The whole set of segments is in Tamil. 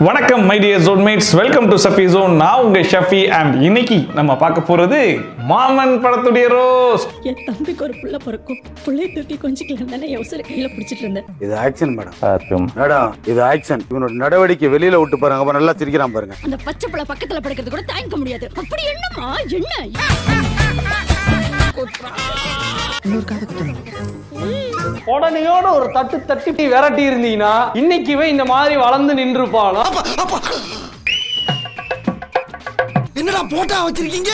வணக்கம் my dear zonemates, welcome to Shafi zone. நான் உங்க ஷஃபி அண்ட் இன்னைக்கு நம்ம பார்க்க போறது மாமன் படத்துடைய ரோஸ்ட். என் தம்பிக்கு ஒரு புள்ள பிறக்கும், புள்ளைய தூக்கி கொஞ்சிக்கலாம் தானே யோசனை கையில பிடிச்சிட்டு இருந்தேன். இது ஆக்ஷன் மேடம், இது ஆக்ஷன். இவனோட நடவடிக்கை வெளியில விட்டு பாருங்க, அப்ப நல்லா சிரிக்கிறான் பாருங்க. அந்த பச்சை புள்ள பக்கத்துல படுக்கிறது கூட தாங்கிக்க முடியாது. அப்படி என்னமா என்ன உடனேயோட ஒரு தட்டு தட்டி விரட்டி இருந்தீங்கன்னா இன்னைக்குவே இந்த மாதிரி வளர்ந்து நின்றுப்பாளோ. என்னடா போட்டா வச்சிருக்கீங்க?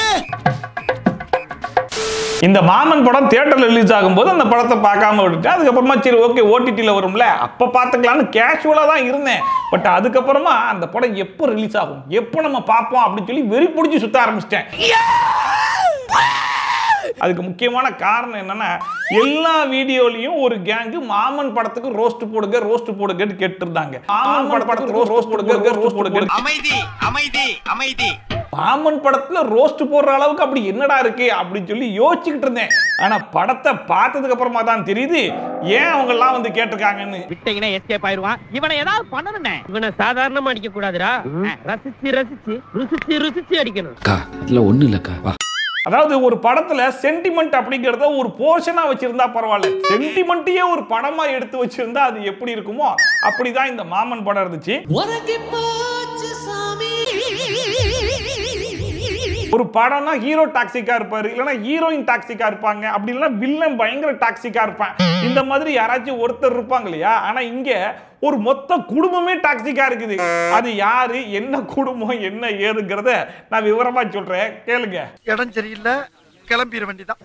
இந்த மாமன் படம் தியேட்டர்ல ரிலீஸ் ஆகும்போது அந்த படத்தை பார்க்காம விட்டுட்டு அதுக்கப்புறமா சரி ஓகே ஓடிடியில் வரும்ல அப்போ பார்த்துக்கலான்னு கேஷுவலாக தான் இருந்தேன். பட் அதுக்கப்புறமா அந்த படம் எப்போ ரிலீஸ் ஆகும், எப்போ நம்ம பார்ப்போம் அப்படின்னு சொல்லி வெறி பிடிச்சி சுத்த ஆரம்பிச்சிட்டேன். அதுக்கு முக்கியமான காரணம் என்னன்னா, எல்லா வீடியோலையும் ஒரு கேங்கு மாமன் படத்துக்கு ரோஸ்ட் போடுங்கன்னு கேட்டு இருந்தாங்க. மாமன் படத்துக்கு ரோஸ்ட் போடுங்க. அமைதி அமைதி அமைதி. மாமன் படத்துல ரோஸ்ட் போடுற அளவுக்கு அப்படி என்னடா இருக்கு அப்படின்னு சொல்லி யோசிச்சுக்கிட்டு இருந்தேன். ஆனா படத்தை பார்த்ததுக்கு அப்புறமா தான் தெரியுது ஏன் அவங்க எல்லாம் வந்து கேட்டிருக்காங்கன்னு. விட்டீங்கன்னா எஸ்கேப் ஆயிடுவான். இவனை ஏதாவது பண்ணணும்னே. இவனை சாதாரணமா அடிக்க கூடாதுடா, ரசிச்சு அடிக்கணும். அதுல ஒண்ணு இல்லக்கா. அதாவது ஒரு படத்துல சென்டிமெண்ட் அப்படிங்கறத ஒரு போர்ஷனா வச்சிருந்தா பரவாயில்ல, சென்டிமெண்ட்டையே ஒரு படமா எடுத்து வச்சிருந்தா அது எப்படி இருக்குமோ அப்படிதான் இந்த மாமன் படம் இருந்துச்சு. ஒரு படம்னா ஹீரோ டாக்ஸிக்கா இருப்பாரு, இல்லைன்னா ஹீரோயின் டாக்ஸிக்கா இருப்பாங்க, அப்படி இல்லைன்னா வில்லன் பயங்கர டாக்ஸிக்கா இருப்பான். இந்த மாதிரி யாராச்சும் ஒருத்தர் இருப்பாங்க இல்லையா. ஆனா இங்க ஒரு மொத்த குடும்பமே டாக்ஸிக்கா இருக்குது. அது யாரு, என்ன குடும்பம், என்ன ஏதுங்கிறத நான் விவரமா சொல்றேன், கேளுங்க. இடம் சரியில்லை, கிளம்பிட வேண்டியதான்.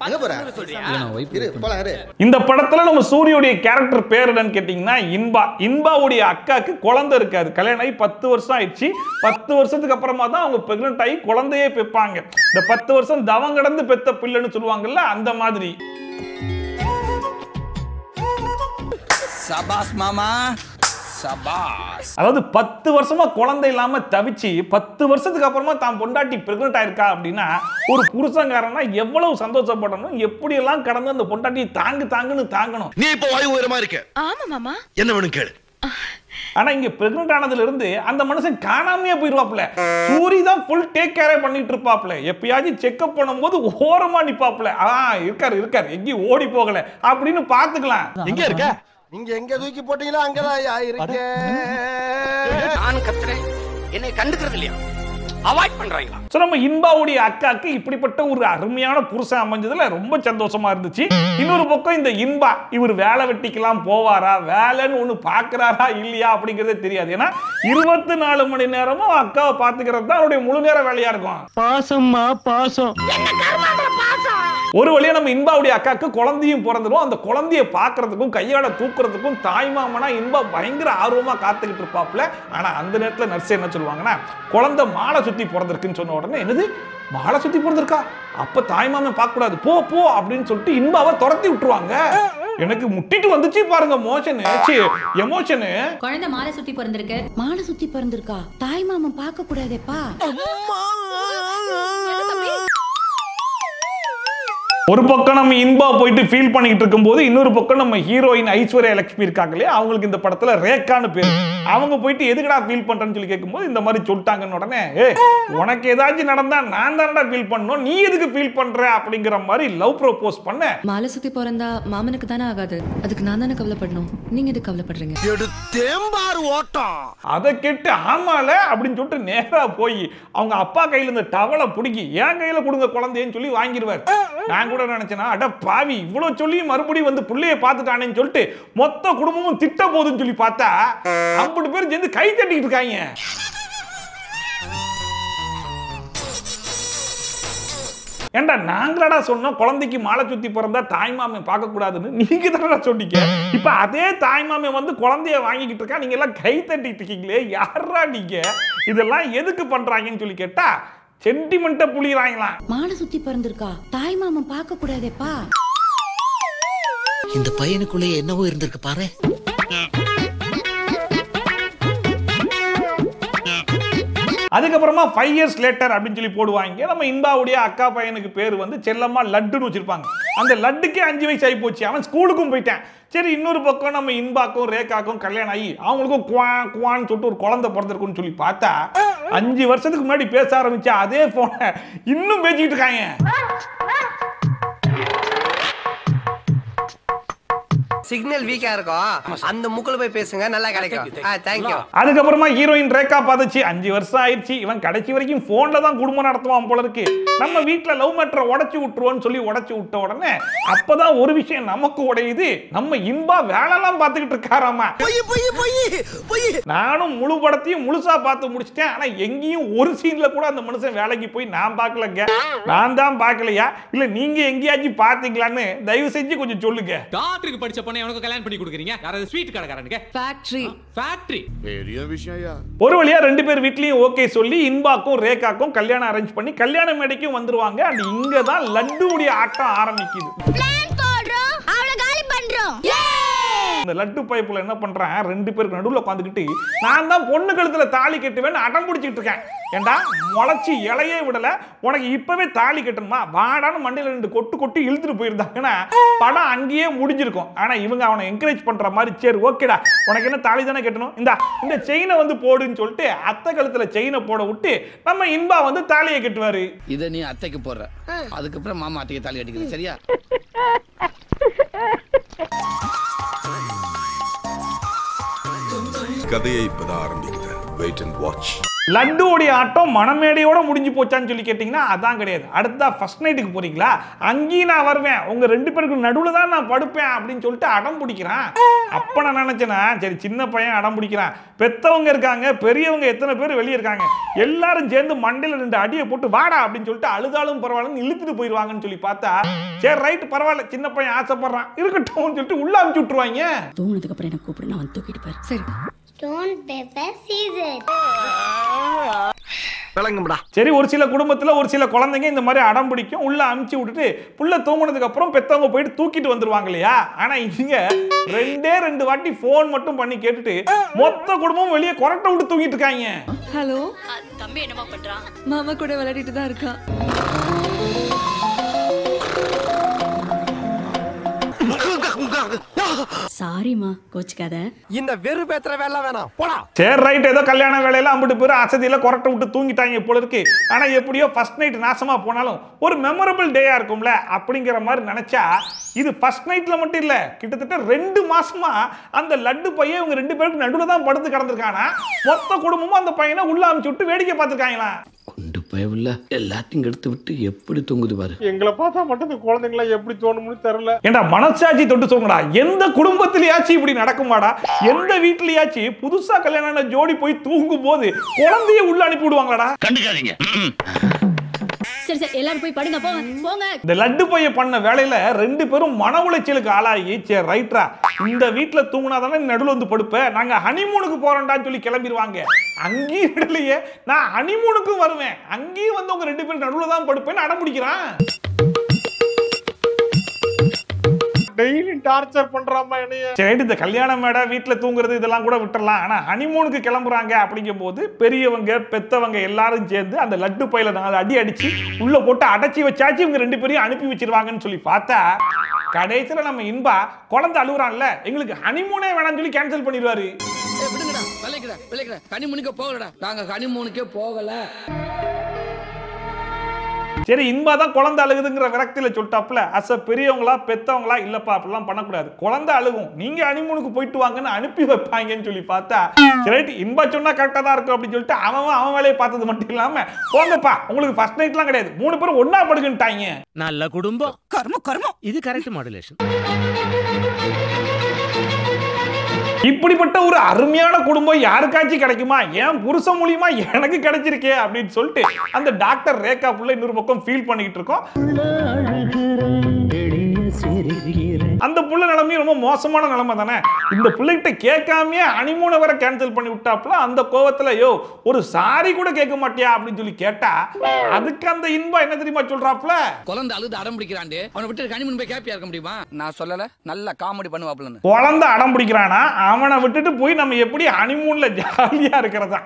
இந்த படத்துல நம்ம சூரியோடைய கேரக்டர் பேர் என்னன்னு கேட்டீங்கன்னா இன்பா. இன்பாவுடைய அக்காக்கு குழந்தை இருக்காது, கல்யாணம் ஆகி 10 வருஷம் ஆயிடுச்சு. 10 வருஷத்துக்கு அப்புறமா தான் அவங்க பிரெக்னன்ட் ஆகி குழந்தையே பெப்பாங்க. இந்த 10 வருஷம் தவம் கடந்து பெத்த பிள்ளைன்னு சொல்லுவாங்கல்ல, அந்த மாதிரி. சபாஸ் மாமா. அதாவது 10 வருஷமா குழந்தை இல்லாம தவிச்சு 10 வருஷத்துக்கு அப்புறமா தான் பொண்டாட்டி பிரெக்னன்ட் ஆயிருக்கா அப்படின்னா ஒரு புருஷன்காரனா எவ்வளவு சந்தோஷப்படணும், எப்படி எல்லாம் கடந்து அந்த பொண்டாட்டி தாங்குன்னு தாங்கணும். நீ இப்ப வாயு உயரமா இருக்க. ஆமா மாமா, என்ன வேணும் கேளு. ஆனா இங்க பிரெக்னன்ட் ஆனதுல இருந்து அந்த மனுஷன் காணாமையே போயிருவாப்ல. சூரி தான் ஃபுல் டேக் கேரே பண்ணிட்டு இருப்பாப்ல. எப்பயாச்சும் செக்அப் பண்ணும்போது ஓரமா நிப்பாப்ல. இருக்காரு எங்கேயும் ஓடி போகல அப்படின்னு பாத்துக்கலாம். எங்க இருக்க? நீங்க எங்க தூக்கி போட்டீங்களோ அங்கதான் இருக்கே. நான் கத்துறேன், என்னை கண்டுக்கிறது இல்லையா, அவாய்ட் பண்றாங்களா? சோ நம்ம இன்பாவுடைய அக்காக்கு இப்படிப்பட்ட ஒரு அருமையான புருஷன் அமைஞ்சதுல ரொம்ப சந்தோஷமா இருந்துச்சு. இன்னொரு பக்கம் இந்த இன்பா இவர் வேலை வெட்டிக்கலாம் போவாரா, வேலைன்னு ஒண்ணு பாக்குறாரா இல்லையா அப்படிங்கறதே தெரியாது. ஏன்னா 24 மணி நேரமும் அக்காவை பாத்துக்கிறது தான் அவருடைய முழு நேர வேலையா இருக்கும். பாசம்மா பாசம். ஒரு வழியா நம்ம இன்பாவுடைய அக்காக்கு குழந்தையும் பிறந்துடும். அந்த குழந்தைய பாக்குறதுக்கும் கையால தூக்குறதுக்கும் தாய்மாமனா இன்பா பயங்கர ஆர்வமா காத்துக்கிட்டு இருப்பாப்ல. ஆனா அந்த நேரத்துல நர்ஸ் என்ன சொல்லுவாங்கன்னா, குழந்தை மாலை சுத்தி பிறந்திருக்குன்னு சொன்ன உடனே, என்னது மாலை சுத்தி பிறந்திருக்கா, அப்ப தாய்மாமன் பார்க்க கூடாது, போ அப்படின்னு சொல்லிட்டு இன்பாவை துரத்தி விட்டுருவாங்க. எனக்கு முட்டிட்டு வந்துச்சு பாருங்க எமோஷனு. குழந்தை மாலை சுத்தி பிறந்திருக்கு. மாலை சுத்தி பிறந்திருக்கா, தாய் மாமன் பார்க்க கூடாதேப்பா. ஒரு பக்கம் நம்ம இன்பா போயிட்டு ஃபீல் பண்ணிட்டு இருக்கும்போது இன்னொரு பக்கம் நம்ம ஹீரோயின் ஐஸ்வர்யா லட்சுமி இருக்காங்களே, அவங்களுக்கு இந்த படத்துல ரேகான்னு பேரு. அவங்க போயிட்டு எதுக்குடா ஃபீல் பண்றேன்னு சொல்லி கேட்கும்போது இந்த மாதிரி சொல்லிட்டாங்கன்னு உடனே, உனக்கு ஏதாச்சும் நடந்தா நான் தானடா ஃபீல் பண்ணணும், நீ எதுக்கு ஃபீல் பண்ற அப்படிங்கிற மாதிரி லவ் ப்ரோபோஸ் பண்ண. மாலை சுத்தி பிறந்தா மாமனுக்கு தானே ஆகாது, அதுக்கு நான் தானே கவலைப்படணும், நீங்க எதுக்கு கவலைப்படுறீங்க? எடுத்தேம்பாரு ஓட்டம். அதை கேட்டு ஆமால அப்படின்னு சொல்லிட்டு நேரா போய் அவங்க அப்பா கையில இந்த டவலை பிடிக்கி என் கையில கொடுங்க குழந்தைன்னு சொல்லி வாங்கிடுவார். நான் கூட நினைச்சேனா, அட பாவி இவ்வளவு சொல்லி மறுபடியும் வந்து புள்ளைய பார்த்துட்டானேன்னு சொல்லிட்டு மொத்த குடும்பமும் திட்ட போகுதுன்னு சொல்லி பார்த்தா 50 பேர் சேர்ந்து கை தட்டிட்டு இருக்காங்க. ஏண்டா நாங்களடா சொன்னோம் குழந்தைக்கு மாலை சுத்தி பிறந்தா தாய்மாமன் பார்க்க கூடாதுன்னு, நீங்க தானடா சொன்னீங்க. இப்ப அதே தாய்மாமன் வந்து குழந்தைய வாங்கிக்கிட்டு இருக்கா, நீங்க எல்லாம் கை தட்டிட்டு இருக்கீங்களே, யாரா நீங்க, இதெல்லாம் எதுக்கு பண்றாங்கன்னு சொல்லி கேட்டா சென்டிமெண்ட்ட புளிறாங்களாம். மாலை சுத்தி பிறந்திருக்கா, தாய் மாமன் பார்க்க கூடாதேப்பா. இந்த பையனுக்குள்ளே என்னவோ இருந்திருக்கு பாரு. அதுக்கப்புறமா 5 years later அப்படின்னு சொல்லி போடுவாங்க. நம்ம இன்பாவுடைய அக்கா பையனுக்கு பேர் வந்து செல்லம்மா லட்டுன்னு வச்சிருப்பாங்க. அந்த லட்டுக்கே 5 வயசு ஆகி போச்சு, அவன் ஸ்கூலுக்கும் போயிட்டான். சரி, இன்னொரு பக்கம் நம்ம இன்பாக்கும் ரேகாக்கும் கல்யாணம் ஆகி அவங்களுக்கும் குவான்னு சொல்லிட்டு ஒரு குழந்தை பிறந்திருக்குன்னு சொல்லி பார்த்தா 5 வருஷத்துக்கு முன்னாடி பேச ஆரம்பிச்சா அதே போன இன்னும் பேசிக்கிட்டு இருக்காங்க. சிக்னல் வீக்கா இருக்கும், அந்த முக்குல போய் பேசுங்க, நல்லா கிடைக்கும். தேங்க்யூ. அதுக்கப்புறமா ஹீரோயின் ரேகா பார்த்துச்சு, 5 வருஷம் ஆயிடுச்சு, இவன் கடைசி வரைக்கும் போன்ல தான் குடும்பம் நடத்துவான் போல இருக்கு, நம்ம வீட்டுல லவ் மேட்டரை உடைச்சு விட்டுருவோன்னு சொல்லி உடைச்சு விட்ட உடனே அப்பதான் ஒரு விஷயம் நமக்கு உடையுது, நம்ம இன்பா வேலைலாம் பார்த்துக்கிட்டு இருக்காராமா. நானும் முழு படத்தையும் முழுசா பார்த்து முடிச்சிட்டேன். ஆனா எங்கேயும் ஒரு சீன்ல கூட அந்த மனுஷன் வேலைக்கு போய் நான் பார்க்கலங்க. நான் தான் பார்க்கலையா இல்ல நீங்க எங்கேயாச்சும் பாத்தீங்களான்னு தயவு செஞ்சு கொஞ்சம் சொல்லுங்க. டாக்டருக்கு படிச்ச பொண்ணை உனக்கு கல்யாணம் பண்ணி கொடுக்குறீங்க, யாராவது ஸ்வீட் கடைக்காரனுக்கு? ஃபேக்டரி பெரிய விஷயம்யா. ஒரு வழியா 2 பேர் வீட்லயும் ஓகே சொல்லி இன்பாக்கும் ரேகாக்கும் கல்யாணம் அரேஞ்ச் பண்ணி கல்யாண மேடைக்கும் வந்துருவாங்க. அண்ட் இங்க தான் லட்டுவுடைய ஆட்டம் ஆரம்பிக்குது. இந்த லட்டு பைப்புல என்ன பண்றேன், 2 பேருக்கு நடுவுல உட்காந்துக்கிட்டு நான் தான் பொண்ணு கழுத்துல தாலி கட்டுவேன்னு அடம் பிடிச்சிட்டு இருக்கேன். ஏண்டா முளைச்சி இலையே விடல, உனக்கு இப்பவே தாலி கட்டணுமா, வாடான்னு மண்டையில 2 கொட்டு கொட்டி இழுத்துட்டு போயிருந்தாங்கன்னா படம் அங்கேயே முடிஞ்சிருக்கும். ஆனா இவங்க அவனை என்கரேஜ் பண்ற மாதிரி, சரி ஓகேடா உனக்கு என்ன தாலி தானே கட்டணும், இந்த செயினை வந்து போடுன்னு சொல்லிட்டு அத்தை கழுத்துல செயினை போட விட்டு நம்ம இன்பா வந்து தாலியை கட்டுவாரு. இதை நீ அத்தைக்கு போடுற, அதுக்கப்புறம் மாமா அத்தைக்கு தாலி கட்டிக்கிறது, சரியா? கதையை இப்பதான் ஆரம்பிக்கிறேன். Wait and watch. லட்டுவோடைய ஆட்டம் மணமேடையோட முடிஞ்சு போச்சான்னு சொல்லி கேட்டீங்கன்னா அதான் கிடையாது. அடுத்தா ஃபர்ஸ்ட் நைட்டுக்கு போறீங்களா, அங்கேயும் நான் வருவேன், உங்க 2 பேருக்கு நடுவில் தான் நான் படுப்பேன் அப்படின்னு சொல்லிட்டு அடம் பிடிக்கிறான். அப்ப நான் நினைச்சேன்னா சரி சின்ன பையன் அடம் பிடிக்கிறான், பெத்தவங்க இருக்காங்க, பெரியவங்க எத்தனை பேர் வெளியே இருக்காங்க, எல்லாரும் சேர்ந்து மண்டையில 2 அடியை போட்டு வாடா அப்படின்னு சொல்லிட்டு அழுதாலும் பரவாயில்லன்னு இழுத்துட்டு போயிடுவாங்கன்னு சொல்லி பார்த்தா சரி ரைட் பரவாயில்ல சின்ன பையன் ஆசைப்படுறான் இருக்கட்டும் சொல்லிட்டு உள்ள அமுச்சு விட்டுருவாங்க. தூங்கினதுக்கு அப்புறம் எனக்கு கூப்பிடு, நான் வந்து தூக்கிட்டு போறேன். சரி. Stone paper scissors. சரி, ஒரு சில குடும்பத்துல ஒரு சில குழந்தைங்க இந்த மாதிரி அடம் பிடிக்கும், உள்ள அமுச்சு விட்டுட்டு புள்ள தூங்கினதுக்கு அப்புறம் பெத்தவங்க போயிட்டு தூக்கிட்டு வந்துருவாங்க இல்லையா. ஆனா இங்க 2 வாட்டி போன் மட்டும் பண்ணி கேட்டுட்டு மொத்த குடும்பமும் வெளியே கொரட்டை விட்டு தூங்கிட்டு இருக்காங்க. ஹலோ, தம்பி என்னமா பண்றான்? மாமா கூட விளையாடிட்டு தான் இருக்கான். சாரிமா, கோச்சுக்காத. இந்த வெறு பேத்துற வேலை வேணாம், போடா. சரி ரைட், ஏதோ கல்யாண வேலையில அம்பிட்டு பேர் அசதியில கொரட்டை விட்டு தூங்கிட்டாங்க போல இருக்கு. ஆனா எப்படியோ ஃபர்ஸ்ட் நைட் நாசமா போனாலும் ஒரு மெமரபிள் டேயா இருக்கும்ல அப்படிங்கிற மாதிரி நினைச்சா இது ஃபர்ஸ்ட் நைட்ல மட்டும் இல்ல, கிட்டத்தட்ட 2 மாசமா அந்த லட்டு பையன் இவங்க 2 பேருக்கு நடுவில் தான் படுத்து கிடந்திருக்கானா. மொத்த குடும்பமும் அந்த பையனை உள்ள அமுச்சு விட்டு வேடிக்கை பார்த்துருக்காங்களா. கொண்டு பயவுள்ள எல்லாத்தையும் எடுத்து விட்டு எப்படி தூங்குது பாரு. எங்களை பார்த்தா மட்டும் இந்த குழந்தைங்கள எப்படி தோணும்னு தெரியல. ஏண்டா மனசாட்சி தொட்டு சொல்லுங்கடா, எந்த குடும்பத்திலயாச்சும் இப்படி நடக்குமாடா? எந்த வீட்லயாச்சும் புதுசா கல்யாணம் ஜோடி போய் தூங்கும் போது குழந்தைய உள்ள அனுப்பி விடுவாங்களாடா? கண்டுக்காதீங்க. சரி சரி, எல்லாரும் போய் படுங்க, போங்க போங்க. இந்த லட்டு பைய பண்ண வேலையில 2 பேரும் மன உளைச்சலுக்கு ஆளாகி சரி ரைட்ரா இந்த வீட்டுல தூங்கினாதானே நடுவில் வந்து படுப்ப, நாங்க ஹனிமூனுக்கு போறோம்டான்னு சொல்லி கிளம்பிடுவாங்க. அங்கேயும் விடலையே, நான் ஹனிமூனுக்கும் வருவேன், அங்கேயும் வந்து உங்க 2 பேரும் நடுவில் தான் படுப்பேன்னு அடம் பிடிக்கிறான். டெய்லி டார்ச்சர் பண்றாமா என்னைய. சரி, இந்த கல்யாண மேடை வீட்டுல தூங்குறது இதெல்லாம் கூட விட்டுறலாம். ஆனா ஹனிமூனுக்கு கிளம்புறாங்க அப்படிங்கும் போது பெரியவங்க பெத்தவங்க எல்லாரும் சேர்ந்து அந்த லட்டு பையில அடி அடிச்சு உள்ள போட்டு அடைச்சி வச்சாச்சு இவங்க 2 பேரையும் அனுப்பி வச்சிருவாங்கன்னு சொல்லி பார்த்தா கடைசியில நம்ம இன்பா குழந்தை அழுகுறான்ல, எங்களுக்கு ஹனிமூனே வேணாம்னு சொல்லி கேன்சல் பண்ணிடுவாரு. ஹனிமூனுக்கே போகலடா, நாங்க ஹனிமூனுக்கே போகல. சரி, இன்பா தான் குழந்தை அழுகுதுங்கிற விரக்தியில சொல்லிட்டாப்ல, அச பெரியவங்களா பெத்தவங்களா இல்லப்பா அப்படிலாம் பண்ணக்கூடாது, குழந்தை அழுகும், நீங்க ஹனிமூனுக்கு போயிட்டு வாங்கன்னு அனுப்பி வைப்பாங்கன்னு சொல்லி பார்த்தா சரி இன்பா சொன்னா கரெக்டா தான் இருக்கும் அப்படின்னு சொல்லிட்டு அவன் வேலையை பார்த்தது மட்டும் இல்லாம போங்கப்பா உங்களுக்கு ஃபர்ஸ்ட் நைட்லாம் கிடையாது, 3 பேரும் ஒன்னா படுக்குன்ட்டாங்க. நல்ல குடும்பம், கர்மம் இது கரெக்ட் மாடுலேஷன். இப்படிப்பட்ட ஒரு அருமையான குடும்பம் யாருக்காச்சும் கிடைக்குமா, ஏன் புருஷன் மூலியமா எனக்கு கிடைச்சிருக்கே அப்படின்னு சொல்லிட்டு அந்த டாக்டர் ரேகா புள்ள இன்னொரு பக்கம் ஃபீல் பண்ணிக்கிட்டு இருக்கோம். அந்த புள்ள நிலைமையும் ரொம்ப மோசமான நிலைமை தானே. இந்த பிள்ளைகிட்ட கேட்காமயே ஹனிமூனை வர கேன்சல் பண்ணி விட்டாப்ல. அந்த கோவத்துல யோ ஒரு சாரி கூட கேட்க மாட்டியா அப்படின்னு சொல்லி கேட்டா அதுக்கு அந்த இன்பா என்ன தெரியுமா சொல்றாப்ல, குழந்தை அழுது அடம் பிடிக்கிறான்டே, அவனை விட்டு ஹனிமூன் போய் ஹாப்பியா இருக்க முடியுமா? நான் சொல்லல, நல்ல காமெடி பண்ணுவாப்லன்னு. குழந்தை அடம் பிடிக்கிறானா, அவனை விட்டுட்டு போய் நம்ம எப்படி ஹனிமூன்ல ஜாலியா இருக்கிறதா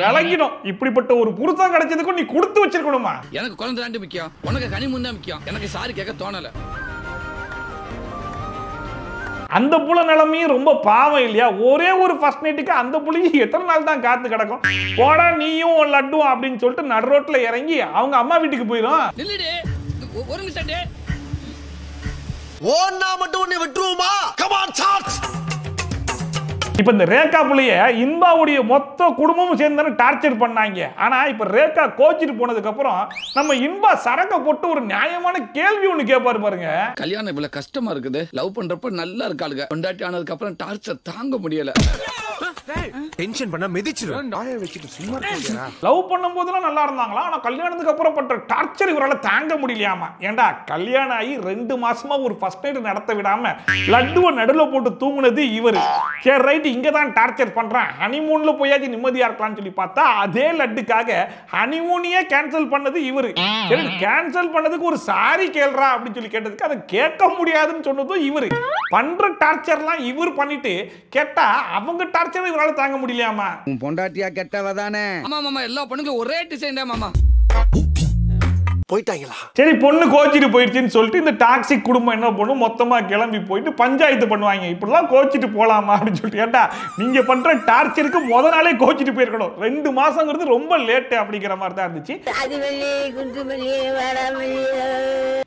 விளங்கிடும். இப்படிப்பட்ட ஒரு புருஷன் கிடைச்சதுக்கும் நீ கொடுத்து வச்சிருக்கணுமா? எனக்கு குழந்தை தான் முக்கியம், உனக்கு ஹனிமூன் தான் முக்கியம், எனக்கு சாரி கேட்க தோணல. அந்த புள்ள நிலைமையும் ரொம்ப பாவம் இல்லையா? ஒரே ஒரு ஃபர்ஸ்ட் நைட்டுக்கு அந்த புள்ளைக்கு எத்தனை நாள் தான் காத்து கிடக்கும்? போடா நீயும் லட்டும் அப்படின்னு சொல்லிட்டு நடு ரோட்ல இறங்கி அவங்க அம்மா வீட்டுக்கு போயிடும். ஒரு நிமிஷம் ஓன்னா மட்டும் உன்னை விட்டுருவோமா? Come on charge. இப்ப இந்த ரேகா புள்ளைய இன்பாவுடைய மொத்த குடும்பமும் சேர்ந்து டார்ச்சர் பண்ணாங்க. ஆனா இப்ப ரேகா கோச்சிட்டு போனதுக்கு அப்புறம் நம்ம இன்பா சரக்க போட்டு ஒரு நியாயமான கேள்வி ஒண்ணு கேட்பாரு பாருங்க. கல்யாணம் இவ்வளவு கஷ்டமா இருக்குது, லவ் பண்றப்ப நல்லா இருக்காளுங்க, கொண்டாட்டி ஆனதுக்கு அப்புறம் டார்ச்சர் தாங்க முடியல. டென்ஷன் பண்ண மிதிச்சிரும். நாயை வச்சிட்டு சும்மா இருக்கீங்களா? லவ் பண்ணும்போதெல்லாம் நல்லா இருந்தாங்களா, ஆனா கல்யாணத்துக்கு அப்புறம் பண்ற டார்ச்சர் இவரால தாங்க முடியலையாமா. ஏண்டா கல்யாணம் ஆகி 2 மாசமா ஒரு ஃபர்ஸ்ட் நைட் நடத்த விடாம லட்டுவை நடுல போட்டு தூங்குனது இவரு. சரி ரைட், இங்க தான் டார்ச்சர் பண்றான், ஹனிமூன்ல போயாச்சு நிம்மதியா இருக்கலாம்னு சொல்லி பார்த்தா அதே லட்டுக்காக ஹனிமூனையே கேன்சல் பண்ணது இவரு. சரி கேன்சல் பண்ணதுக்கு ஒரு சாரி கேள்றா அப்படின்னு சொல்லி கேட்டதுக்கு அதை கேட்க முடியாதுன்னு சொன்னதும் இவரு. பண்ற டார்ச்சர்லாம் இவர் பண்ணிட்டு கேட்டா அவங்க டார்ச்சர் இவரால தாங்க முடியலையாமா. உன் பொண்டாட்டியா கெட்டவ தானே? ஆமா மாமா, எல்லா பொண்ணுங்களும் ஒரே டிசைன் தான் மாமா. போயிட்டாங்களா? சரி பொண்ணு கோச்சிட்டு போயிடுச்சுன்னு சொல்லிட்டு இந்த டாக்ஸிக் குடும்பம் என்ன பண்ணும், மொத்தமா கிளம்பி போயிட்டு பஞ்சாயத்து பண்ணுவாங்க. இப்படிலாம் கோச்சிட்டு போலாமா அப்படின்னு சொல்லிட்டு. கேட்டா நீங்க பண்ற டார்ச்சருக்கு முத நாளே கோச்சிட்டு போயிருக்கணும், 2 மாசங்கிறது ரொம்ப லேட்டு அப்படிங்கிற மாதிரி தான் இருந்துச்சு.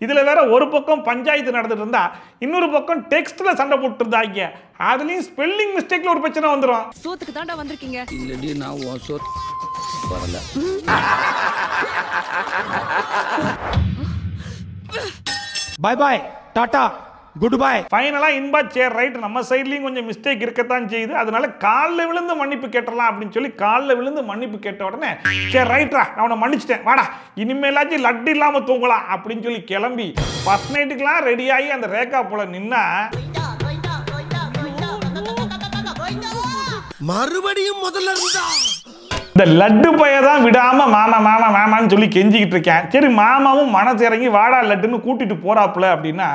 இதுல வேற ஒரு பக்கம் பஞ்சாயத்து நடந்துட்டு இருந்தா இன்னொரு பக்கம் டெக்ஸ்ட்ல சண்டை போட்டு இருந்தாங்க. அதுலயும் ஸ்பெல்லிங் மிஸ்டேக்ல ஒரு பிரச்சனை வந்துரும். சோத்துக்கு தாண்டா வந்திருக்கீங்க. இல்லடி நான் சோத் வரல. Bye bye tata good bye. ஃபைனலா இன்பா சேர் ரைட், நம்ம சைட்லயும் கொஞ்சம் மிஸ்டேக் இருக்கத்தான் செய்யுது, அதனால காலில் விழுந்து மன்னிப்பு கேட்டலாம் அப்படின்னு சொல்லி காலில் விழுந்து மன்னிப்பு கேட்ட உடனே சரி ரைட்ரா நான் உன்னை மன்னிச்சிட்டேன், வாடா இனிமேலாச்சும் லட்டு இல்லாம தூங்கலாம் அப்படின்னு சொல்லி கிளம்பி ஃபர்ஸ்ட் நைட்டுக்கெல்லாம் ரெடி ஆகி அந்த ரேகா போல நின்னா மறுபடியும் முதல்ல இருந்தா இந்த லட்டு பைய தான் விடாம மாமா மாமா மாமான்னு சொல்லி கெஞ்சிக்கிட்டு இருக்கேன். சரி மாமாவும் மனசு இறங்கி வாடா லட்டுன்னு கூட்டிட்டு போறாப்புல அப்படின்னா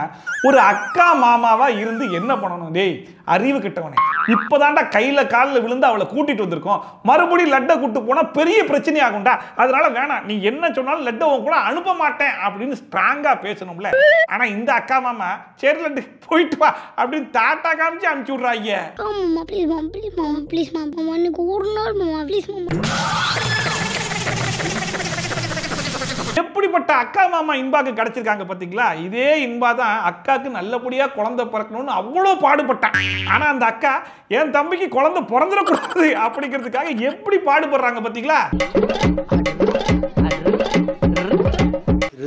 ஒரு அக்கா மாமாவா இருந்து என்ன பண்ணணும்? டேய் அறிவு கிட்டவனே, இப்பதான்டா கையில காலில் விழுந்து அவளை கூட்டிட்டு வந்திருக்கோம், மறுபடியும் லட்டை கூட்டு போனா பெரிய பிரச்சனை ஆகும்டா, அதனால வேணாம், நீ என்ன சொன்னாலும் லட்டை உன் கூட அனுப்ப மாட்டேன் அப்படின்னு ஸ்ட்ராங்கா பேசணும்ல. ஆனா இந்த அக்கா மாமா சரி லட்டு போயிட்டு வா அப்படின்னு டாட்டா காமிச்சு அனுப்பிச்சு விடுறாங்க. எப்படிப்பட்ட அக்கா மாமா இன்பாக்கு கிடைச்சிருக்காங்க பாத்தீங்களா? இதே இன்பா தான் அக்காக்கு நல்லபடியா குழந்தை பிறக்கணும்னு அவ்வளவு பாடுபட்டான். ஆனா அந்த அக்கா என் தம்பிக்கு குழந்தை பிறந்துடக்கூடாது அப்படிங்கிறதுக்காக எப்படி பாடுபடுறாங்க பாத்தீங்களா?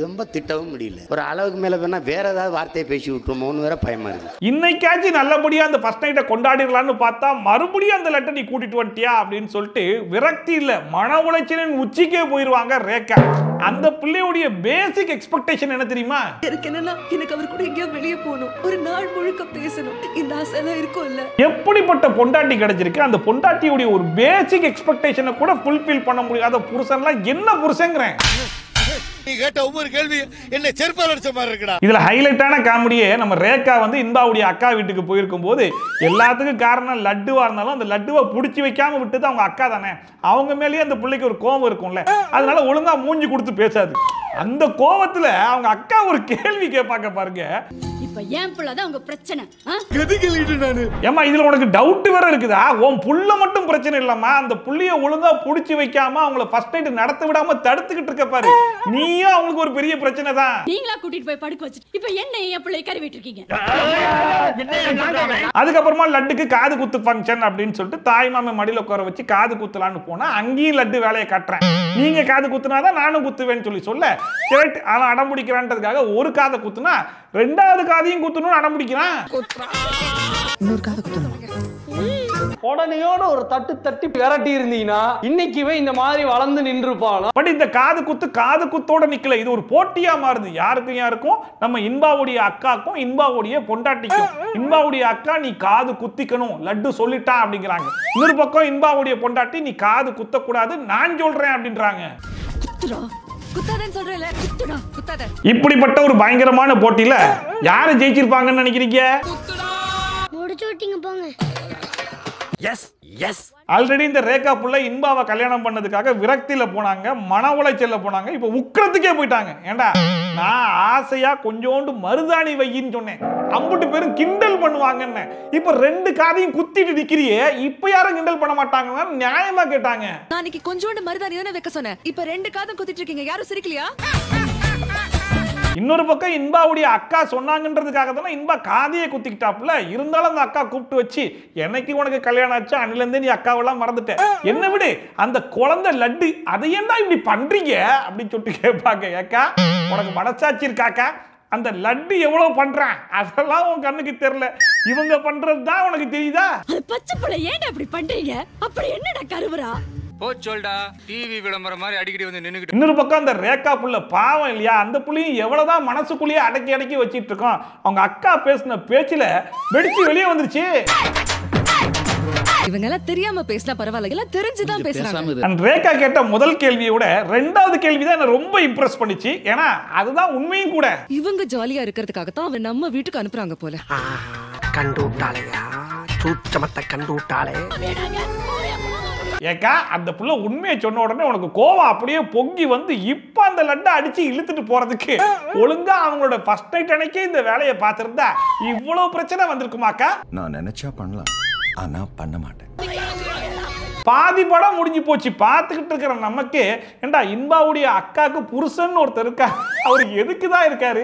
ரொம்ப திட்டவும் முடியல, ஒரு அளவுக்கு மேல வேணா வேற ஏதாவது வார்த்தையை பேசி விட்டுருமோன்னு வேற பயமா இருக்கு. இன்னைக்காச்சும் நல்லபடியா அந்த ஃபர்ஸ்ட் நைட்டை கொண்டாடிடலாம்னு பார்த்தா மறுபடியும் அந்த லெட்டர் நீ கூட்டிட்டு வந்துட்டியா அப்படின்னு சொல்லிட்டு விரக்தி இல்ல மன உளைச்சலின் உச்சிக்கே போயிருவாங்க ரேகா. அந்த பிள்ளையுடைய பேசிக் எக்ஸ்பெக்டேஷன் என்ன தெரியுமா? எனக்கு என்னன்னா எனக்கு அவர் கூட எங்கேயோ வெளியே போகணும், ஒரு நாள் முழுக்க பேசணும், இந்த ஆசைலாம் இருக்கும் இல்ல. எப்படிப்பட்ட பொண்டாட்டி கிடைச்சிருக்கு, அந்த பொண்டாட்டியுடைய ஒரு பேசிக் எக்ஸ்பெக்டேஷனை கூட ஃபுல்ஃபில் பண்ண முடியாத புருஷன்லாம் என்ன புருஷங்கிறேன்? நீ கேட்ட ஒவ்வொரு கேள்வி என்ன செருப்பால் அடிச்ச மாதிரி இருக்குடா. இதுல ஹைலைட்டான காமெடியே நம்ம ரேகா வந்து இன்பாவுடைய அக்கா வீட்டுக்கு போயிருக்கும் போது எல்லாத்துக்கும் காரணம் லட்டுவா இருந்தாலும் அந்த லட்டுவை புடிச்சு வைக்காம விட்டது அவங்க அக்கா தானே, அவங்க மேலேயே அந்த பிள்ளைக்கு ஒரு கோபம் இருக்கும்ல, அதனால ஒழுங்கா மூஞ்சி கொடுத்து பேசாது. அந்த கோபத்துல அவங்க அக்கா ஒரு கேள்வி கேட்பாங்க பாருங்க. இப்ப ஏன் புள்ளதான் உங்க பிரச்சனை? ஏமா இதுல உனக்கு டவுட் வேற இருக்குதா? உன் புள்ள மட்டும் பிரச்சனை இல்லம்மா, அந்த புள்ளைய ஒழுங்கா புடிச்சு வைக்காம அவங்கள ஃபர்ஸ்ட் நைட் நடத்த விடாம தடுத்துக்கிட்டு இருக்க பாரு, நீயும் அவங்களுக்கு ஒரு பெரிய பிரச்சனை தான். நீங்களா கூட்டிட்டு போய் படுக்க வச்சு இப்ப என்ன என் பிள்ளை கறி விட்டுருக்கீங்க. அதுக்கப்புறமா லட்டுக்கு காது குத்து ஃபங்க்ஷன் அப்படின்னு சொல்லிட்டு தாய் மாமன் மடியில உட்கார வச்சு காது குத்தலான்னு போனா அங்கேயும் லட்டு வேலையை காட்டுறேன், நீங்க காது குத்துனாதான் நானும் குத்துவேன்னு சொல்லி சொல்ல கரெக்ட் அவன் அடம் பிடிக்கிறான்றதுக்காக ஒரு காதை குத்துனா 2வது காதையும் குத்தணும்னு அடம் பிடிக்கிறான். இன்னொரு காதை குத்தணும். உடனையோட ஒரு தட்டு தட்டி விரட்டி இருந்தீங்கன்னா இன்னைக்குவே இந்த மாதிரி வளர்ந்து நின்றுப்பாளா? பட் இந்த காது குத்தோட நிக்கல, இது ஒரு போட்டியா மாறுது. யாருக்கும் நம்ம இன்பாவுடைய அக்காக்கும் இன்பாவுடைய பொண்டாட்டிக்கும். இன்பாவுடைய அக்கா நீ காது குத்திக்கணும் லட்டு சொல்லிட்டான் அப்படிங்கிறாங்க, இன்னொரு பக்கம் இன்பாவுடைய பொண்டாட்டி நீ காது குத்தக்கூடாது நான் சொல்றேன் அப்படின்றாங்க. இப்படிப்பட்ட ஒரு பயங்கரமான போட்டியில யாரு ஜெயிச்சிருப்பாங்கன்னு நினைக்கிறீங்க? முடிச்சு விட்டீங்க போங்க. S S. ஆல்ரெடி இந்த ரேகா புள்ள இன்பாவை கல்யாணம் பண்ணதுக்காக விரக்தியில போனாங்க, மன உளைச்சல்ல போனாங்க, இப்ப உக்கிரத்துக்கே போயிட்டாங்க. ஏண்டா நான் ஆசையா கொஞ்சோண்டு மருதாணி வையின்னு சொன்னேன், அம்புட்டு பேரும் கிண்டல் பண்ணுவாங்கன்னு. இப்ப 2 காதையும் குத்திட்டு நிக்கிறியே, இப்ப யாரும் கிண்டல் பண்ண மாட்டாங்க, நியாயமா கேட்டாங்க. நாளைக்கு கொஞ்சோண்டு மருதாணி தானே வைக்க சொன்னேன், இப்ப 2 காதும் குத்திட்டு இருக்கீங்க, யாரும் சிரிக்கலையா? இன்னொரு பக்கம் இன்பாவுடைய அக்கா சொன்னாங்கன்றதுக்காக தானே இன்பா காதையை குத்திக்கிட்டாப்புல. இருந்தாலும் அந்த அக்கா கூப்பிட்டு வச்சு, என்னைக்கு உனக்கு கல்யாணம் ஆச்சு அன்னிலேருந்தே நீ அக்காவெல்லாம் மறந்துட்ட, என்ன விடு, அந்த குழந்தை லட்டு அதை ஏன்டா இப்படி பண்றீங்க அப்படின்னு சொல்லிட்டு கேட்பாங்க. ஏக்கா உனக்கு மனசாட்சி இருக்காக்கா? அந்த லட்டு எவ்வளவு பண்றான் அதெல்லாம் உன் கண்ணுக்கு தெரியல, இவங்க பண்றது தான் உனக்கு தெரியுதா? பச்சை புள்ள ஏன் அப்படி பண்றீங்க? அப்படி என்னடா கருவரா? சொல்டா டிவி விளம்பரம் மாதிரி அடிக்கடி வந்து நின்னுக்கிட்டு. இன்னொரு பக்கம் அந்த ரேகா புள்ள பாவம் இல்லையா, அந்த புள்ளையும் எவ்வளவுதான் மனசுக்குள்ளேயே அடக்கி வச்சிட்டு இருக்கோம். அவங்க அக்கா பேசின பேச்சுல வெடிச்சு வெளியே வந்துருச்சு. இவங்க எல்லாம் தெரியாம பேசினா பரவாயில்ல, எல்லாம் தெரிஞ்சுதான் பேசுறாங்க. ரேகா கேட்ட முதல் கேள்வியை விட 2வது கேள்வி தான் என்ன ரொம்ப இம்ப்ரெஸ் பண்ணிச்சு. ஏன்னா அதுதான் உண்மையும் கூட. இவங்க ஜாலியா இருக்கிறதுக்காக தான் அவன் நம்ம வீட்டுக்கு அனுப்புறாங்க போல. கண்டு விட்டாளையா, சூச்சமத்தை கண்டு விட்டாளே. ஏக்கா அந்த புள்ள உண்மையை சொன்ன உடனே உனக்கு கோவம் அப்படியே பொங்கி வந்து இப்ப அந்த லட்டை அடிச்சு இழுத்துட்டு போறதுக்கு ஒழுங்கா அவங்களோட ஃபர்ஸ்ட் நைட் அன்னைக்கே இந்த வேலையை பார்த்திருந்தா இவ்வளவு பிரச்சனை வந்திருக்குமாக்கா? நான் நினைச்சா பண்ணலாம், ஆனா பண்ண மாட்டேன். பாதி படம் முடிஞ்சு போச்சு. பார்த்துக்கிட்டு இருக்கிற நமக்கு ஏண்டா இன்பாவுடைய அக்காவுக்கு புருஷன் ஒருத்தர் இருக்கா, அவர் எதுக்கு தான் இருக்காரு?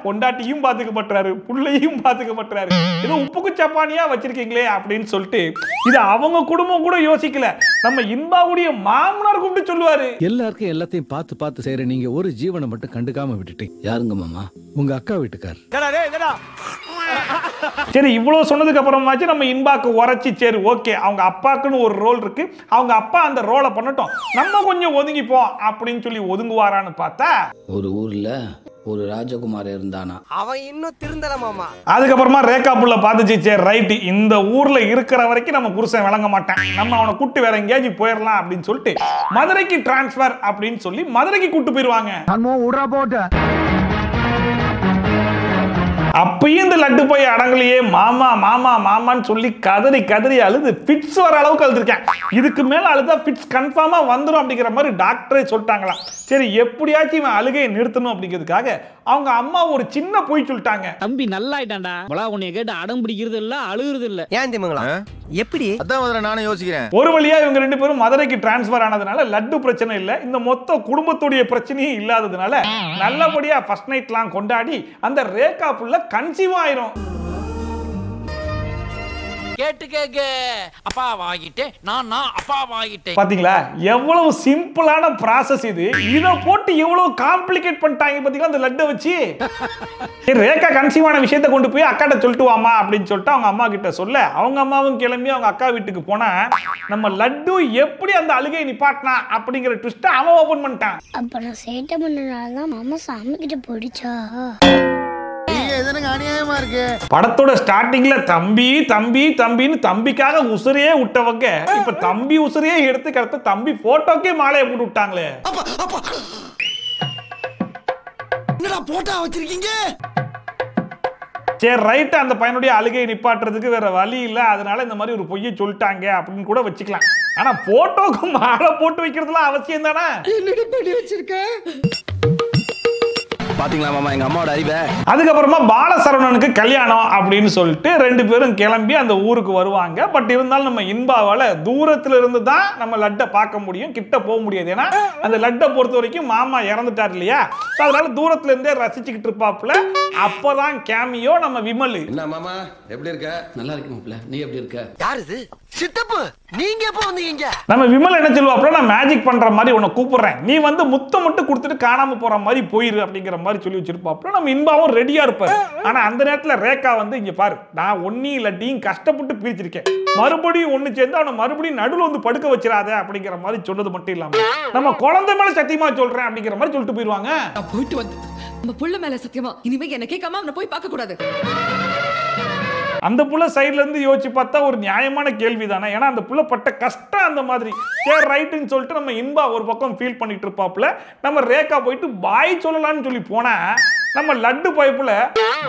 பொண்டாட்டியும் பார்த்துக்க மாட்டாரு, புள்ளையும் பார்த்துக்க மாட்டாரு, ஏதோ உப்புக்கு சப்பானியா வச்சிருக்கீங்களே அப்படின்னு சொல்லிட்டு இது அவங்க குடும்பம் கூட யோசிக்கல. நம்ம இன்பாவுடைய மாமனார் கூப்பிட்டு சொல்லுவாரு, எல்லாருக்கும் எல்லாத்தையும் பார்த்து பார்த்து செய்யற நீங்க ஒரு ஜீவனை மட்டும் கண்டுக்காம விட்டுட்டீங்க. யாருங்க மாமா? உங்க அக்கா வீட்டுக்கார். சரி இவ்வளவு சொன்னதுக்கு அப்புறமாச்சு நம்ம இன்பாக்கு உரைச்சி, சரி ஓகே அவங்க அப்பாக்குன்னு ஒரு ரோல் இருக்கு, அவங்க அப்பா அந்த ரோலை பண்ணட்டும், நம்ம கொஞ்சம் ஒதுங்கிப்போம் அப்படின்னு சொல்லி ஒதுங்குவாரான்னு பார்த்தா ஒரு ஊர்ல ஒரு ராஜகுமார் இருந்தானா, அவன் இன்னும் திருந்தல மாமா. அதுக்கப்புறமா ரேகா புள்ள பார்த்துச்சு, சரி ரைட்டு இந்த ஊர்ல இருக்கிற வரைக்கும் நம்ம புருஷன் விளங்க மாட்டான், நம்ம அவனை கூட்டு வேற எங்கேயாச்சும் போயிடலாம் அப்படின்னு சொல்லிட்டு மதுரைக்கு டிரான்ஸ்பர் அப்படின்னு சொல்லி மதுரைக்கு கூட்டு போயிருவாங்க. அப்பயும் இந்த லட்டு போய் அடங்கலையே, மாமா மாமா மாமான்னு சொல்லி கதறி கதறி அழுது ஃபிட்ஸ் வர அளவுக்கு அழுதுருக்கேன். இதுக்கு மேல அழுதா ஃபிட்ஸ் கன்ஃபார்மா வந்துடும் அப்படிங்கிற மாதிரி டாக்டரே சொல்லிட்டாங்களாம். சரி எப்படியாச்சும் இவன் அழுகையை நிறுத்தணும் அப்படிங்கிறதுக்காக அவங்க அம்மா ஒரு சின்ன பொய் சொல்லிட்டாங்க. தம்பி நல்லா ஆயிட்டான்டா, உன்னை கேட்டு அடம் பிடிக்கிறது இல்ல அழுகுறது இல்ல. ஏன் திமுங்களா எப்படி? அதான் முதல்ல நானும் யோசிக்கிறேன். ஒரு வழியா இவங்க 2 பேரும் மதுரைக்கு டிரான்ஸ்பர் ஆனதுனால லட்டு பிரச்சனை இல்லை, இந்த மொத்த குடும்பத்துடைய பிரச்சனையும் இல்லாததுனால நல்லபடியா ஃபர்ஸ்ட் நைட்லாம் கொண்டாடி அந்த ரேகா புள்ள கன்சீவ் ஆயிரும். கேட்டு கேக்க அப்பா வாங்கிட்டேன், நான் அப்பா வாங்கிட்டேன். பாத்தீங்களா எவ்வளவு சிம்பிளான ப்ராசஸ் இது, இத போட்டு எவ்வளவு காம்ப்ளிகேட் பண்ணிட்டாங்க பாத்தீங்களா அந்த லட்டை வச்சு. ரேகா கன்சீவ் ஆன விஷயத்தை கொண்டு போய் அக்காட்ட சொல்லிட்டு வாமா அப்படின்னு சொல்லிட்டு அவங்க அம்மா கிட்ட சொல்ல, அவங்க அம்மாவும் கிளம்பி அவங்க அக்கா வீட்டுக்கு போனா நம்ம லட்டு எப்படி அந்த அழுகையை நிப்பாட்டினா அப்படிங்கிற ட்விஸ்ட் அவன் ஓபன் பண்ணிட்டான். அப்புறம் சேட்டை பண்ணனாலதான் மாமா சாமி கிட்ட போயிடுச்சா? அநியாயமா இருக்கு. படத்தோட ஸ்டார்டிங்ல தம்பி தம்பி தம்பின்னு தம்பிக்காக உசுரையே விட்டவங்க இப்ப தம்பி உசுரையே எடுத்து கடத்த தம்பி போட்டோக்கே மாலையை போட்டு விட்டாங்களே. என்னடா போட்டோ வச்சிருக்கீங்க? சரி ரைட், அந்த பையனுடைய அழுகையை நிப்பாட்டுறதுக்கு வேற வழி இல்ல, அதனால இந்த மாதிரி ஒரு பொய்யை சொல்லிட்டாங்க அப்படின்னு கூட வச்சுக்கலாம். ஆனா போட்டோக்கு மாலை போட்டு வைக்கிறதுலாம் அவசியம் தானே? என்னடி பண்ணி வச்சிருக்க? பாத்தீங்களா மாமா எங்க அம்மாவோட அறிவை. அதுக்கப்புறமா பாலசரவணனுக்கு கல்யாணம் அப்படின்னு சொல்லிட்டு 2 பேரும் கிளம்பி அந்த ஊருக்கு வருவாங்க. பட் இருந்தாலும் நம்ம இன்பாவால தூரத்துல இருந்து தான் நம்ம லட்டை பார்க்க முடியும், கிட்ட போக முடியாது. ஏன்னா அந்த லட்டை பொறுத்த வரைக்கும் மாமா இறந்துட்டார் இல்லையா, அதனால தூரத்துல இருந்தே ரசிச்சுக்கிட்டு இருப்பாப்புல. அப்பதான் கேமியோ நம்ம விமல். என்ன மாமா எப்படி இருக்க? நல்லா இருக்கு மாப்ள, நீ எப்படி இருக்க? யார் இது? சித்தப்பு நீங்க எப்ப வந்தீங்க? நம்ம விமல் என்ன சொல்லுவாப்புல, நான் மேஜிக் பண்ற மாதிரி உன்னை கூப்பிடுறேன், நீ வந்து முத்தம் மட்டும் கொடுத்துட்டு காணாம போற மாதிரி போயிரு அப்படிங்கிற மாதிரி சொல்லி வச்சிருப்பாப்புல. நம்ம இன்பாவும் ரெடியா இருப்பாரு. ஆனா அந்த நேரத்துல ரேகா வந்து இங்க பாரு, நான் ஒன்னையும் லட்டியும் கஷ்டப்பட்டு பிரிச்சிருக்கேன், மறுபடியும் ஒண்ணு சேர்ந்து அவனை மறுபடியும் நடுவில் வந்து படுக்க வச்சிடாத அப்படிங்கிற மாதிரி சொன்னது மட்டும் இல்லாம நம்ம குழந்தை மேல சத்தியமா சொல்றேன் அப்படிங்கிற மாதிரி சொல்லிட்டு போயிருவாங்க. போயிட்டு வந்து நம்ம புள்ள மேல சத்தியமா இனிமே என்ன கேட்காம அவனை போய் பார்க்க கூடாது. அந்த புள்ள சைடுல இருந்து யோசிச்சு பார்த்தா ஒரு நியாயமான கேள்வி தானே. ஏன்னா அந்த புள்ள பட்ட கஷ்டம் அந்த மாதிரி. சரி ரைட்டுன்னு சொல்லிட்டு நம்ம இன்பா ஒரு பக்கம் ஃபீல் பண்ணிட்டு இருப்பாப்புல. நம்ம ரேகா போயிட்டு பாய் சொல்லலாம்னு சொல்லி போனா நம்ம லட்டு பைப்புல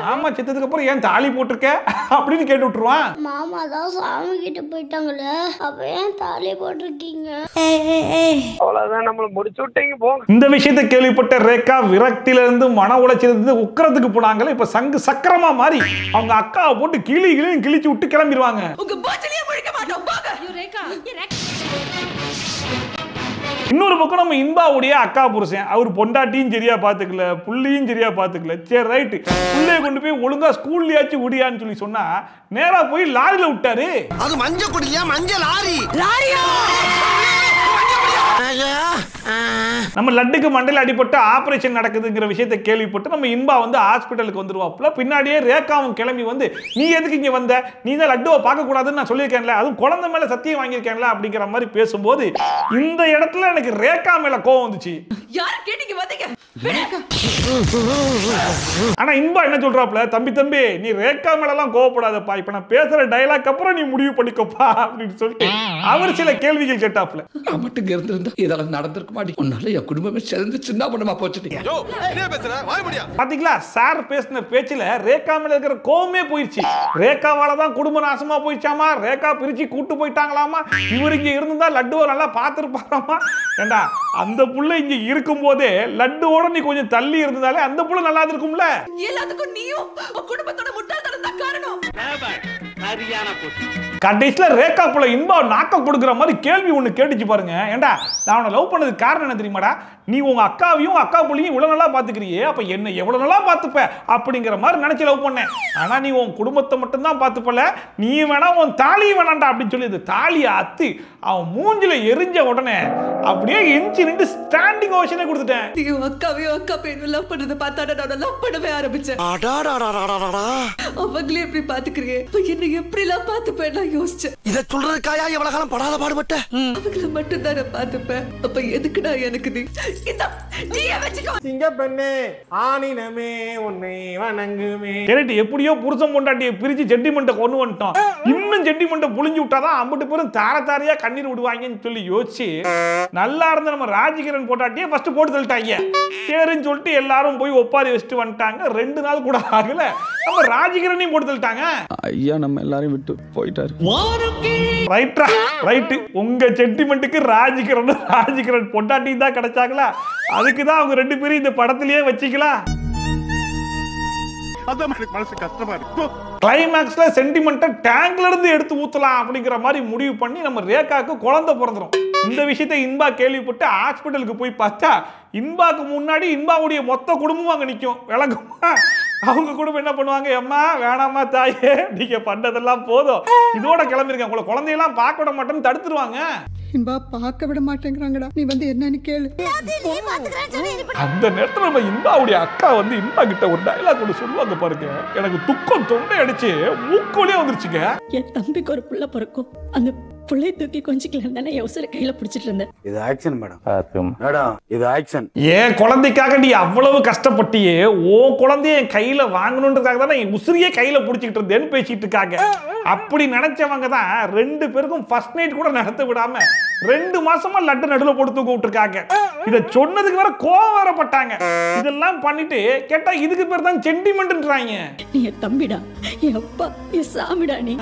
மாமா செத்ததுக்கு அப்புறம் ஏன் தாலி போட்டிருக்க அப்படின்னு கேட்டு விட்டுருவான். மாமா தான் சாமி கிட்ட போயிட்டாங்களே, அப்ப ஏன் தாலி போட்டிருக்கீங்க? அவ்வளவுதான், நம்மள முடிச்சு விட்டீங்க போங்க. இந்த விஷயத்தை கேள்விப்பட்ட ரேகா விரக்தியில இருந்து மன உளைச்சிலிருந்து உக்கரத்துக்கு போனாங்களே, இப்ப சங்கு சக்கரமா மாறி அவங்க அக்காவை போட்டு கிழிச்சு விட்டு கிளம்பிடுவாங்க. உங்க பாச்சலியே முழிக்க மாட்டோம் போங்க. ரேகா இன்னொரு பக்கம் நம்ம இன்பாவுடைய அக்கா புருஷன், அவர் பொண்டாட்டியும் சரியா பாத்துக்கல, புள்ளியும் சரியா பாத்துக்கல. சரி ரைட்டு, புள்ளைய கொண்டு போய் ஒழுங்கா ஸ்கூல்லயாச்சும் விடியான்னு சொல்லி சொன்னா நேரா போய் லாரியில விட்டாரு. அது மஞ்ச குடியா மஞ்ச லாரி லாரியா. நம்ம லட்டுக்கு மண்டையில் அடிபட்டு ஆபரேஷன் நடக்குதுங்கிற விஷயத்தை கேள்விப்பட்டு நம்ம இன்பா வந்து ஹாஸ்பிட்டலுக்கு வந்துருவாப்புல. பின்னாடியே ரேகாவும் கிளம்பி வந்து, நீ எதுக்கு இங்க வந்த, நீ தான் லட்டுவை பார்க்க கூடாதுன்னு நான் சொல்லியிருக்கேன்ல, அதுவும் குழந்தை மேல சத்தியம் வாங்கியிருக்கேன்ல அப்படிங்கிற மாதிரி பேசும்போது இந்த இடத்துல எனக்கு ரேகா மேல கோவம் வந்துச்சு. யார் கேட்டீங்க வந்தீங்க? ஆனா இன்பா என்ன சொல்றாப்ல, தம்பி நீ ரேகா மேலாம் கோவப்படாதப்பா, இப்ப நான் பேசுற டயலாக் அப்புறம் நீ முடிவு பண்ணிக்கோப்பா அப்படின்னு சொல்லிட்டு அவர் சில கேள்விகள் கேட்டாப்ல. நான் மட்டும் இருந்திருந்தா இதெல்லாம் நடந்திருக்க மாட்டேன். உன்னால என் குடும்பமே சேர்ந்து சின்ன பண்ணமா போச்சுட்டீங்க. பாத்தீங்களா, சார் பேசின பேச்சுல ரேகா மேல இருக்கிற கோவமே போயிடுச்சு. ரேகாவால தான் குடும்ப நாசமா போயிடுச்சாமா, ரேகா பிரிச்சு கூட்டு போயிட்டாங்களாமா, இவர் இங்க இருந்தா லட்டுவை நல்லா பாத்துருப்பாராமா. ஏண்டா அந்த புள்ள இங்க இருக்கும் போதே லட்டுவோட நீ கொஞ்சம் தள்ளி இருந்தாலே அந்த புள்ள நல்லா இருக்கும்ல. எல்லாத்துக்கும் நீயும் குடும்பத்தோட முட்டாள்தனம் தான் காரணம். கடைசியில ரேகா புள்ள இன்பா நாக்க கொடுக்குற மாதிரி கேள்வி ஒண்ணு கேட்டுச்சு பாருங்க. ஏண்டா நான் அவனை லவ் பண்ணதுக்கு காரணம் என்ன தெரியுமாடா, நீ உங்க அக்காவையும் அக்கா புள்ளையும் இவ்வளவு நல்லா பாத்துக்கிறியே, அப்ப என்ன எவ்வளவு நல்லா பாத்துப்ப அப்படிங்கிற மாதிரி நினைச்சு லவ் பண்ணேன். ஆனா நீ உன் குடும்பத்தை மட்டும் தான் பாத்துப்பல, நீ வேணா உன் தாலியும் வேணாண்டா அப்படின்னு சொல்லி இந்த தாலியை அத்து அவன் மூஞ்சில எரிஞ்ச உடனே அப்படியே எஞ்சி நின்று ஸ்டாண்டிங் ஓஷனே கொடுத்துட்டேன். நீ அக்காவையும் அக்கா பையனும் லவ் பண்றத பார்த்தாடா நான் லவ் பண்ணவே ஆரம்பிச்சேன். அவங்களே எப்படி பாத்துக்கிறீங்க, என்ன எப்படி எல்லாம் பாத்துப்பேன் நான் யோசிச்சேன். இத சொல்றதுக்காயா எவ்வளவு காலம் படாத பாடுபட்ட? அவங்கள மட்டும் தானே பாத்துப்பேன், அப்ப எதுக்குடா எனக்கு எப்படியோ புருஷன் பொண்டாட்டியை பிரிச்சு சென்டிமெண்ட்டை கொண்டு வந்துட்டோம், இன்னும் சென்டிமெண்ட்டை புளிஞ்சு விட்டாதான் அம்பட்டு பேரும் தாரையா கண்ணீர் விடுவாங்கன்னு சொல்லி யோசிச்சு நல்லா இருந்த நம்ம ராஜகிரண் பொண்டாட்டியை ஃபர்ஸ்ட் போட்டு தள்ளிட்டாங்க. சரின்னு சொல்லிட்டு எல்லாரும் போய் ஒப்பாரி வச்சுட்டு வந்துட்டாங்க. 2 நாள் கூட ஆகல நம்ம ராஜகிரனையும் போட்டு தள்ளிட்டாங்க. ஐயா நம்ம எல்லாரையும் விட்டு போயிட்டாரு. ரைட்டு, உங்க சென்டிமெண்ட்டுக்கு ராஜகிரண் பொண்டாட்டி தான் கிடைச்சாங்களா, அதுக்குதான் அவங்க 2 பேரும் இந்த படத்திலேயே வச்சுக்கலாம். மனசு கஷ்டமா இருக்கு. கிளைமாக்ஸ்ல சென்டிமெண்ட்டை டேங்க்ல இருந்து எடுத்து ஊத்தலாம் அப்படிங்கிற மாதிரி முடிவு பண்ணி நம்ம ரேகாக்கு குழந்தை பிறந்துரும். இந்த விஷயத்தை இன்பா கேள்விப்பட்டு ஹாஸ்பிட்டலுக்கு போய் பார்த்தா இன்பாக்கு முன்னாடி இன்பாவுடைய மொத்த குடும்பமும் அங்க நிற்கும். விளங்குமா? அவங்க குடும்பம் என்ன பண்ணுவாங்க, அம்மா வேணாமா தாயே நீங்க பண்ணதெல்லாம் போதும், இதோட கிளம்பிருக்கேன், உங்களை குழந்தையெல்லாம் பார்க்க விட மாட்டேன்னு தடுத்துருவாங்க. இன்பா பார்க்க விட மாட்டேங்கிறாங்கடா, நீ வந்து என்னன்னு கேளு. அந்த நேரத்தில் நம்ம இன்பாவுடைய அக்கா வந்து இன்பா கிட்ட ஒரு டயலாக் ஒன்று சொல்லுவாங்க பாருங்க, எனக்கு துக்கம் தொண்டை அடிச்சு மூக்கோலியே வந்துருச்சுங்க. என் தம்பிக்கு ஒரு புள்ள பிறக்கும், அந்த புள்ளைய தூக்கி கொஞ்சிக்கலாம் தானே யோசனை கையில பிடிச்சிட்டு இருந்தேன். இது ஆக்ஷன் மேடம். மேடம் இது ஆக்ஷன். ஏன் குழந்தைக்காக நீ அவ்வளவு கஷ்டப்பட்டியே, ஓ குழந்தைய என் கையில வாங்கணுன்றதுக்காக தான் என் உசிரியே கையில பிடிச்சிக்கிட்டு இருந்தேன்னு பேசிட்டு இருக்காங்க. அப்படி நினைச்சவங்க தான் 2 பேருக்கும் ஃபர்ஸ்ட் நைட் கூட நடத்த விடாம 2 மாசமா லட்டு நடுவில் போட்டு தூக்க விட்டுருக்காங்க. இதை சொன்னதுக்கு வேற கோவம் வரப்பட்டாங்க. இதெல்லாம் பண்ணிட்டு கேட்டா இதுக்கு பேர் தான் சென்டிமெண்ட்ன்றாங்க. நீ என் தம்பிடா, என் அப்பா, என் சாமிடா நீ.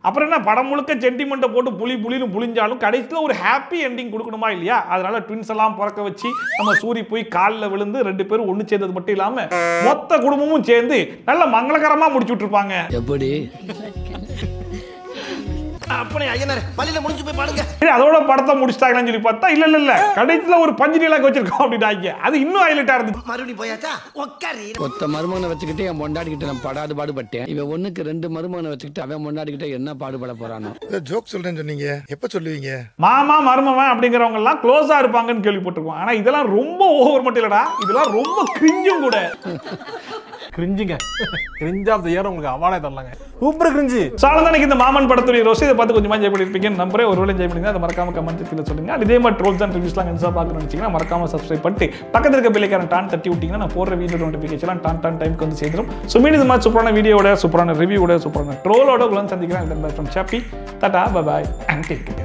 அப்புறம் என்ன, படம் முழுக்க சென்டிமெண்ட்டை போட்டு புளின்னு புளிஞ்சாலும் கடைசியில் ஒரு ஹாப்பி எண்டிங் கொடுக்கணுமா இல்லையா? அதனால ட்வின்ஸ் எல்லாம் பிறக்க வச்சு நம்ம சூரி போய் காலில் விழுந்து 2 பேரும் ஒன்று சேர்ந்தது மட்டும் இல்லாம மொத்த குடும்பமும் சேர்ந்து நல்ல மங்களகரமா முடிச்சு விட்டுருப்பாங்க. எப்படி அதோட படத்தை முடிச்சிட்டாங்கன்னு சொல்லி பார்த்தா இல்ல கடைசியில ஒரு பஞ்சு நீலாக்கு வச்சிருக்கோம் அப்படின்னாங்க. அது இன்னும் ஹைலைட்டா இருந்துச்சு. மறுபடியும் போயாச்சா உட்காரி. ஒத்த மருமகனை வச்சுக்கிட்டு என் பொண்டாடிக்கிட்ட நான் படாது பாடுபட்டேன். இவன் ஒண்ணுக்கு 2 மருமகனை வச்சுக்கிட்டு அவன் பொண்டாடிக்கிட்ட என்ன பாடுபட போறானோ. ஜோக் சொல்றேன்னு சொன்னீங்க, எப்ப சொல்லுவீங்க? மாமா மருமவன் அப்படிங்கிறவங்க எல்லாம் க்ளோஸா இருப்பாங்கன்னு கேள்விப்பட்டிருக்கோம். ஆனா இதெல்லாம் ரொம்ப ஓவர் மட்டும் இல்லடா, இதெல்லாம் ரொம்ப கிரிஞ்சும் கூட. கிரிஞ்சுங்க, கிரிஞ்ச் ஆஃப் தி இயர் உங்களுக்கு அவார்டே தரலாங்க. Super cringe. சாலதானிக்கு இந்த மாமன் படத்துடைய ரோஸ் இதை பார்த்து கொஞ்சமா என்ஜாய் பண்ணிருப்பீங்கன்னு நம்புறேன். ஒருவேளை என்ஜாய் பண்ணீங்க அதை மறக்காம கமெண்ட் செக்ஷன்ல சொல்லுங்க. இதே மாதிரி ட்ரோல்ஸ் அண்ட் ரிவ்யூஸ்லாம் என்ஜாய் பார்க்கணும்னு நினைச்சீங்கன்னா மறக்காம சப்ஸ்கிரைப் பண்ணிட்டு பக்கத்துல இருக்க பெல் ஐகானை டான் தட்டி விட்டீங்கன்னா நான் போடுற வீடியோ நோட்டிஃபிகேஷன் டான் டைம்க்கு வந்து சேர்ந்துரும். ஸோ மீண்டும் இது மாதிரி சூப்பரான வீடியோட, சூப்பரான ரிவ்யூவோட, சூப்பரான ட்ரோலோட உங்களை சந்திக்கிறேன். Then bye from Chappi, tata, bye bye and take care.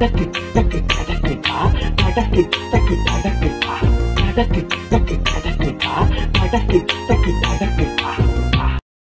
தடக்கு தடக்கு தடக்கு தடக்கு தடக்கு